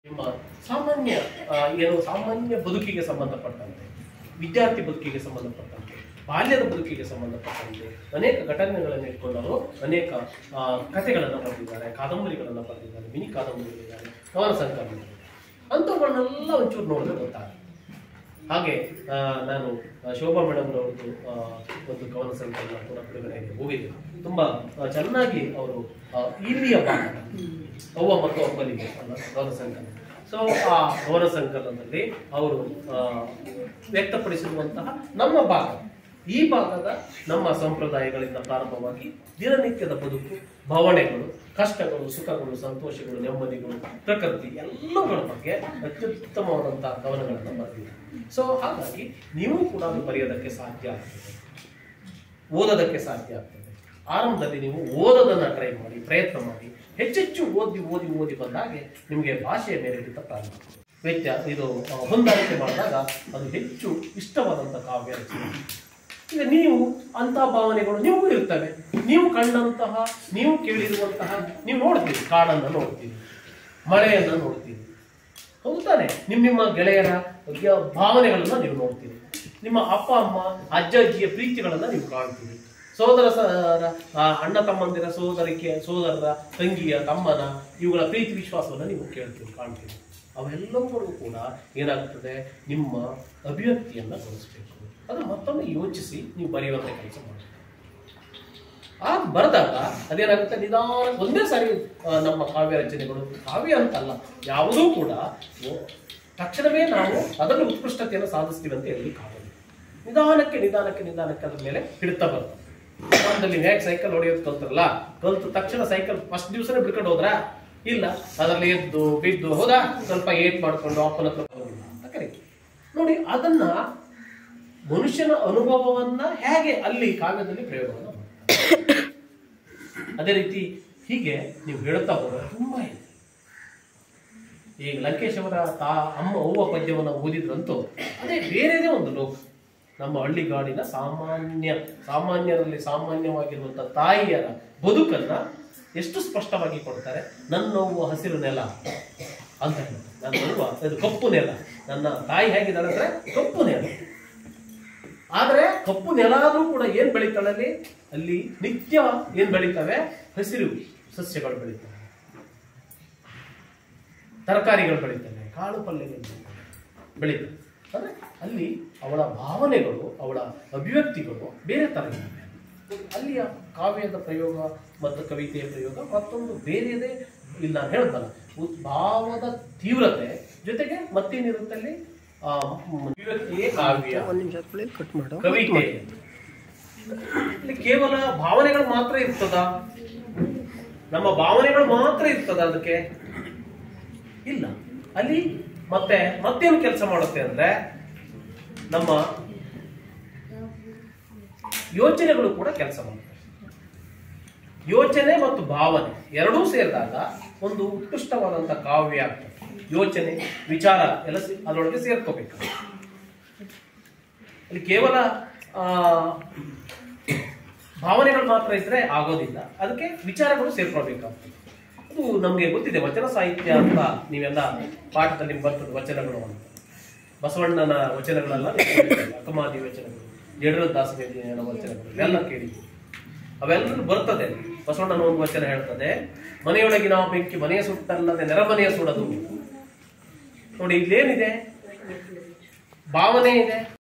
ನಿಮ್ಮ ಸಾಮಾನ್ಯ ಏನು ಸಾಮಾನ್ಯ ಬದುಕಿಗೆ ಸಂಬಂಧಪಟ್ಟಂತೆ, ವಿದ್ಯಾರ್ಥಿ ಬದುಕಿಗೆ ಸಂಬಂಧಪಟ್ಟಂತೆ, ಬಾಲ್ಯದ ಬದುಕಿಗೆ ಸಂಬಂಧಪಟ್ಟಂತೆ ಅನೇಕ ಘಟನೆಗಳನ್ನು ಇಟ್ಕೊಂಡು ಅವರು ಅನೇಕ ಕಥೆಗಳನ್ನು ಬರೆದಿದ್ದಾರೆ, ಕಾದಂಬರಿಗಳನ್ನು ಬರೆದಿದ್ದಾರೆ, ಮಿನಿ ಕಾದಂಬರಿಗಳಿದ್ದಾರೆ, ಕವನ ಸಂಕಲನಗಳು ಅಂಥವುಗಳನ್ನೆಲ್ಲ ಒಂಚೂರು ನೋಡಿದ್ರೆ ಗೊತ್ತಾಗುತ್ತೆ. ಹಾಗೆ ನಾನು ಶೋಭಾ ಮೇಡಮ್ ಅವರದ್ದು ಒಂದು ಕವನ ಸಂಕಲನ ಕೂಡ ಬಿಡುಗಡೆಗೆ ಹೋಗಿದ್ದೆ. ತುಂಬಾ ಚೆನ್ನಾಗಿ ಅವರು ಇಲ್ಲಿಯ ಭಾಗದ ಅವ್ವ ಮತ್ತು ಅಪ್ಪನಿಗೆ ಕವನ ಸಂಕಲನ. ಸೊ ಆ ಕವನ ಸಂಕಲನದಲ್ಲಿ ಅವರು ವ್ಯಕ್ತಪಡಿಸಿರುವಂತಹ ನಮ್ಮ ಭಾಗ, ಈ ಭಾಗದ ನಮ್ಮ ಸಂಪ್ರದಾಯಗಳಿಂದ ಪ್ರಾರಂಭವಾಗಿ ದಿನನಿತ್ಯದ ಬದುಕು, ಭಾವನೆಗಳು, ಕಷ್ಟಗಳು, ಸುಖಗಳು, ಸಂತೋಷಗಳು, ನೆಮ್ಮದಿಗಳು, ಪ್ರಕೃತಿ ಎಲ್ಲವುಗಳ ಬಗ್ಗೆ ಅತ್ಯುತ್ತಮವಾದಂತಹ ಕವನಗಳನ್ನು ಬರೆದಿದ್ದಾರೆ. ಸೊ ಹಾಗಾಗಿ ನೀವು ಕೂಡ ಅದು ಬರೆಯೋದಕ್ಕೆ ಸಾಧ್ಯ ಆಗ್ತದೆ, ಓದೋದಕ್ಕೆ ಸಾಧ್ಯ ಆಗ್ತದೆ. ಆರಂಭದಲ್ಲಿ ನೀವು ಓದೋದನ್ನ ಟ್ರೈ ಮಾಡಿ, ಪ್ರಯತ್ನ ಮಾಡಿ, ಹೆಚ್ಚೆಚ್ಚು ಓದಿ ಓದಿ ಓದಿ ಬಂದಾಗೆ ನಿಮಗೆ ಭಾಷೆಯ ಮೇಲೆ ಹಿಡಿತ ಪ್ರಾರಂಭ ಇದು ಹೊಂದಾಣಿಕೆ ಮಾಡಿದಾಗ ಅದು ಹೆಚ್ಚು ಇಷ್ಟವಾದಂಥ ಕಾವ್ಯ ರಚನೆ. ಈಗ ನೀವು ಅಂತಹ ಭಾವನೆಗಳು ನಿಮಗೂ ಇರ್ತವೆ. ನೀವು ಕಂಡಂತಹ, ನೀವು ಕೇಳಿರುವಂತಹ, ನೀವು ನೋಡ್ತೀರಿ, ಕಾಡನ್ನು ನೋಡ್ತೀರಿ, ಮಳೆಯನ್ನು ನೋಡ್ತೀರಿ, ಹೌದಾನೆ? ನಿಮ್ಮ ಗೆಳೆಯರ ಭಾವನೆಗಳನ್ನ ನೀವು ನೋಡ್ತೀರಿ, ನಿಮ್ಮ ಅಪ್ಪ ಅಮ್ಮ ಅಜ್ಜ ಅಜ್ಜಿಯ ಪ್ರೀತಿಗಳನ್ನ ನೀವು ಕಾಣ್ತೀರಿ, ಅಣ್ಣ ತಮ್ಮಂದಿರ ಸೋದರರ ತಂಗಿಯ ತಮ್ಮನ ಇವುಗಳ ಪ್ರೀತಿ ವಿಶ್ವಾಸವನ್ನು ನೀವು ಕೇಳ್ತೀರಿ, ಕಾಣ್ತೀರಿ. ಅವೆಲ್ಲವುಗಳು ಕೂಡ ಏನಾಗ್ತದೆ, ನಿಮ್ಮ ಅಭಿವ್ಯಕ್ತಿಯನ್ನ ಗೊಳಿಸಬೇಕು. ಅದು ಮತ್ತೊಮ್ಮೆ ಯೋಚಿಸಿ ನೀವು ಬರೆಯುವಂತ ಕೆಲಸ ಮಾಡಿ. ಆಗ ಬರೆದಾಗ ಅದೇನಾಗುತ್ತೆ, ನಿಧಾನ ಒಂದೇ ಸಾರಿ ನಮ್ಮ ಕಾವ್ಯ ರಚನೆಗಳು, ಕಾವ್ಯ ಅಂತಲ್ಲ ಯಾವುದೂ ಕೂಡ ತಕ್ಷಣವೇ ನಾವು ಅದನ್ನು ಉತ್ಕೃಷ್ಟತೆಯನ್ನು ಸಾಧಿಸ್ತೀವಿ ಅಂತ ಹೇಳಲಿಕ್ಕಾಗಲ್ಲ. ನಿಧಾನಕ್ಕೆ ನಿಧಾನಕ್ಕೆ ನಿಧಾನಕ್ಕೆ ಅದ್ರ ಮೇಲೆ ಹಿಡಿತಾ ಬರ್ತದೆ. ನೀವು ಹೇಗೆ ಸೈಕಲ್ ಹೊಡೆಯೋದು ಕಲ್ತ್ರಲ್ಲ, ಕಲ್ತ ತಕ್ಷಣ ಸೈಕಲ್ ಫಸ್ಟ್ ದಿವಸನೇ ಬಿಡ್ಕೊಂಡು ಹೋದ್ರ ಇಲ್ಲ, ಅದರಲ್ಲಿ ಎದ್ದು ಬಿದ್ದು ಹೋದ, ಸ್ವಲ್ಪ ಏಟ್ ಮಾಡ್ಕೊಂಡು ಅಪ್ಪನ ಹತ್ರ ಅಂತ ಕರೀತೀವಿ ನೋಡಿ. ಅದನ್ನ ಮನುಷ್ಯನ ಅನುಭವವನ್ನ ಹೇಗೆ ಅಲ್ಲಿ ಕಾವ್ಯದಲ್ಲಿ ಪ್ರಯೋಗವನ್ನು ಮಾಡ್ತಾರೆ. ಅದೇ ರೀತಿ ಹೀಗೆ ನೀವು ಹೇಳ್ತಾ ಹೋದ್ರೆ ತುಂಬಾ ಇದೆ. ಈಗ ಲಂಕೇಶ್ ಅವರ ಅವ್ವ ಪದ್ಯವನ್ನು ಓದಿದ್ರಂತೂ ಅದೇ ಬೇರೆದೇ ಒಂದು ಲೋಕ. ನಮ್ಮ ಹಳ್ಳಿಗಾಡಿನ ಸಾಮಾನ್ಯರಲ್ಲಿ ಸಾಮಾನ್ಯವಾಗಿರುವಂತಹ ತಾಯಿಯರ ಬದುಕನ್ನ ಎಷ್ಟು ಸ್ಪಷ್ಟವಾಗಿ ಕೊಡ್ತಾರೆ. ನನ್ನವ್ವ ಹಸಿರು ನೆಲ ಅಂತ ಹೇಳ್ತಾರೆ. ನನ್ನವ್ವ ಅದು ಕಪ್ಪು ನೆಲ, ನನ್ನ ತಾಯಿ ಹೇಗಿದ್ದಾಳೆ ಅಂದ್ರೆ ಕಪ್ಪು ನೆಲ. ಆದ್ರೆ ಕಪ್ಪು ನೆಲ ಆದ್ರೂ ಕೂಡ ಏನ್ ಬೆಳೀತಾಳಲ್ಲಿ, ಅಲ್ಲಿ ನಿತ್ಯ ಏನ್ ಬೆಳೀತವೆ, ಹಸಿರು ಸಸ್ಯಗಳು ಬೆಳೀತವೆ, ತರಕಾರಿಗಳು ಬೆಳೀತವೆ, ಕಾಳು ಪಲ್ಯಗಳು ಬೆಳೀತವೆ. ಅಂದ್ರೆ ಅಲ್ಲಿ ಅವಳ ಭಾವನೆಗಳು, ಅವಳ ಅಭಿವ್ಯಕ್ತಿಗಳು ಬೇರೆ ತರ ಇವೆ. ಅಲ್ಲಿಯ ಕಾವ್ಯದ ಪ್ರಯೋಗ ಮತ್ತು ಕವಿತೆಯ ಪ್ರಯೋಗ ಮತ್ತೊಂದು ಬೇರೆಯದೇ ಇಲ್ಲ. ಹೇಳ್ದಲ್ಲ, ಭಾವದ ತೀವ್ರತೆ ಜೊತೆಗೆ ಮತ್ತೇನಿರುತ್ತೆ ಅಲ್ಲಿ, ಕಾವ್ಯ ಕವಿತೆ ಇಲ್ಲಿ ಕೇವಲ ಭಾವನೆಗಳು ಮಾತ್ರ ಇರ್ತದ, ನಮ್ಮ ಭಾವನೆಗಳು ಮಾತ್ರ ಇರ್ತದ ಅದಕ್ಕೆ ಇಲ್ಲ. ಅಲ್ಲಿ ಮತ್ತೇನು ಕೆಲಸ ಮಾಡುತ್ತೆ ಅಂದ್ರೆ ನಮ್ಮ ಯೋಚನೆಗಳು ಕೂಡ ಕೆಲಸ ಮಾಡುತ್ತೆ. ಯೋಚನೆ ಮತ್ತು ಭಾವನೆ ಎರಡೂ ಸೇರಿದಾಗ ಒಂದು ಉತ್ಕೃಷ್ಟವಾದಂತಹ ಕಾವ್ಯ ಆಗ್ತದೆ. ಯೋಚನೆ, ವಿಚಾರ ಎಲ್ಲ ಅದರೊಳಗೆ ಸೇರ್ಕೋಬೇಕು. ಅಲ್ಲಿ ಕೇವಲ ಭಾವನೆಗಳು ಮಾತ್ರ ಇದ್ರೆ ಆಗೋದಿಲ್ಲ, ಅದಕ್ಕೆ ವಿಚಾರಗಳು ಸೇರ್ಕೊಳ್ಬೇಕಾಗ್ತದೆ. ಅದು ನಮ್ಗೆ ಗೊತ್ತಿದೆ, ವಚನ ಸಾಹಿತ್ಯ ಅಂತ ನೀವೆಲ್ಲ ಪಾಠದಲ್ಲಿ ಬರ್ತದೆ. ವಚನಗಳು ಅಂತ ಬಸವಣ್ಣನ ವಚನಗಳೆಲ್ಲ, ಅಕ್ಕಮಾದಿ ವಚನಗಳು, ಜಡರದಾಸನ ವಚನಗಳು ಇವೆಲ್ಲ ಕೇಳಿದ್ವಿ. ಅವೆಲ್ಲರೂ ಬರ್ತದೆ. ಬಸವಣ್ಣನ ಒಂದು ವಚನ ಹೇಳ್ತದೆ, ಮನೆಯೊಳಗಿನ ಬೆಂಕಿ ಮನೆಯ ಸುಟ್ಟಲ್ಲದೆ ನೆರಮನೆಯ ಸುಡದು. ನೋಡಿ, ಇಲ್ಲೇನಿದೆ, ಭಾವನೆ ಇದೆ,